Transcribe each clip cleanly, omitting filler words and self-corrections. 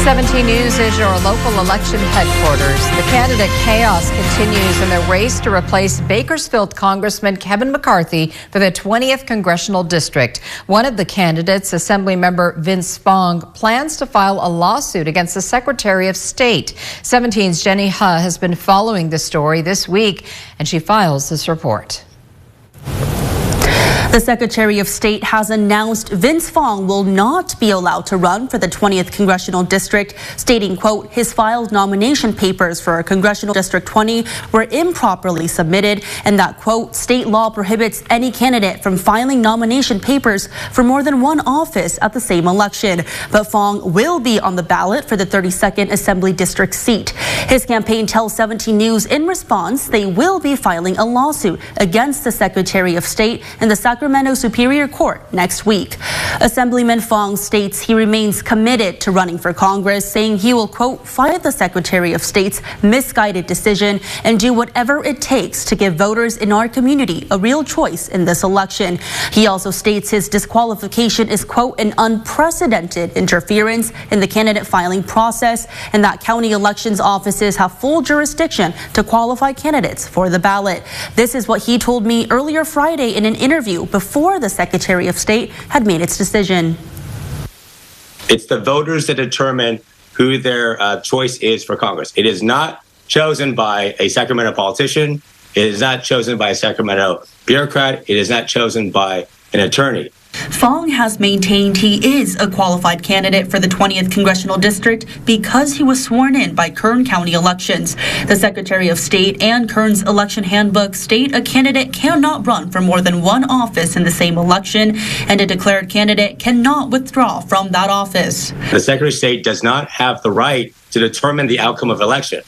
17 News is your local election headquarters. The candidate chaos continues in the race to replace Bakersfield Congressman Kevin McCarthy for the 20th Congressional District. One of the candidates, Assemblymember Vince Fong, plans to file a lawsuit against the Secretary of State. 17's Jenny He has been following the story this week, and she files this report. The Secretary of State has announced Vince Fong will not be allowed to run for the 20th Congressional District, stating, quote, his filed nomination papers for Congressional District 20 were improperly submitted, and that, quote, state law prohibits any candidate from filing nomination papers for more than one office at the same election. But Fong will be on the ballot for the 32nd Assembly District seat. His campaign tells 17 News in response they will be filing a lawsuit against the Secretary of State in the Sacramento Superior Court next week. Assemblyman Fong states he remains committed to running for Congress, saying he will, quote, fight the Secretary of State's misguided decision and do whatever it takes to give voters in our community a real choice in this election. He also states his disqualification is, quote, an unprecedented interference in the candidate filing process, and that county elections offices have full jurisdiction to qualify candidates for the ballot. This is what he told me earlier Friday in an interview before the Secretary of State had made its decision. It's the voters that determine who their choice is for Congress. It is not chosen by a Sacramento politician. It is not chosen by a Sacramento bureaucrat. It is not chosen by an attorney. Fong has maintained he is a qualified candidate for the 20th Congressional District because he was sworn in by Kern County elections. The Secretary of State and Kern's election handbook state a candidate cannot run for more than one office in the same election, and a declared candidate cannot withdraw from that office. The Secretary of State does not have the right to determine the outcome of election.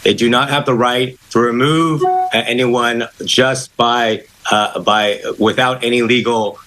They do not have the right to remove anyone just without any legal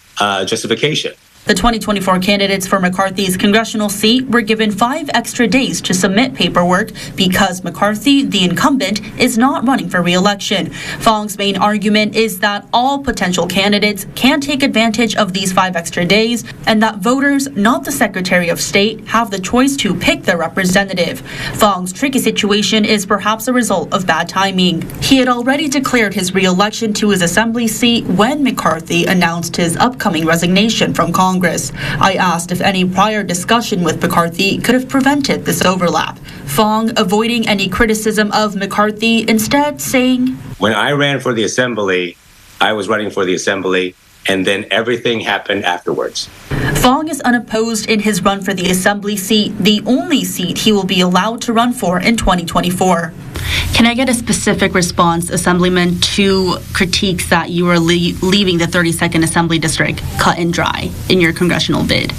justification. The 2024 candidates for McCarthy's congressional seat were given 5 extra days to submit paperwork because McCarthy, the incumbent, is not running for re-election. Fong's main argument is that all potential candidates can take advantage of these 5 extra days, and that voters, not the Secretary of State, have the choice to pick their representative. Fong's tricky situation is perhaps a result of bad timing. He had already declared his re-election to his assembly seat when McCarthy announced his upcoming resignation from Congress. I asked if any prior discussion with McCarthy could have prevented this overlap. Fong, avoiding any criticism of McCarthy, instead saying, when I ran for the assembly, I was running for the assembly, and then everything happened afterwards. Fong is unopposed in his run for the assembly seat, the only seat he will be allowed to run for in 2024. Can I get a specific response, Assemblyman, to critiques that you are leaving the 32nd Assembly District cut and dry in your congressional bid?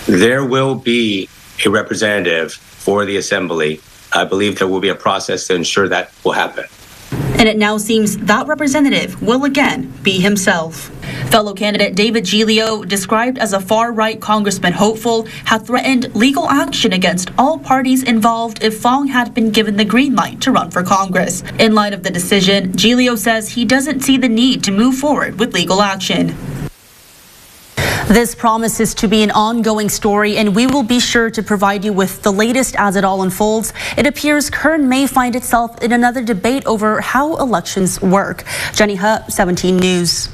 There will be a representative for the Assembly. I believe there will be a process to ensure that will happen. And it now seems that representative will again be himself. Fellow candidate David Giglio, described as a far-right congressman hopeful, had threatened legal action against all parties involved if Fong had been given the green light to run for Congress. In light of the decision, Giglio says he doesn't see the need to move forward with legal action. This promises to be an ongoing story, and we will be sure to provide you with the latest as it all unfolds. It appears Kern may find itself in another debate over how elections work. Jenny He, 17 News.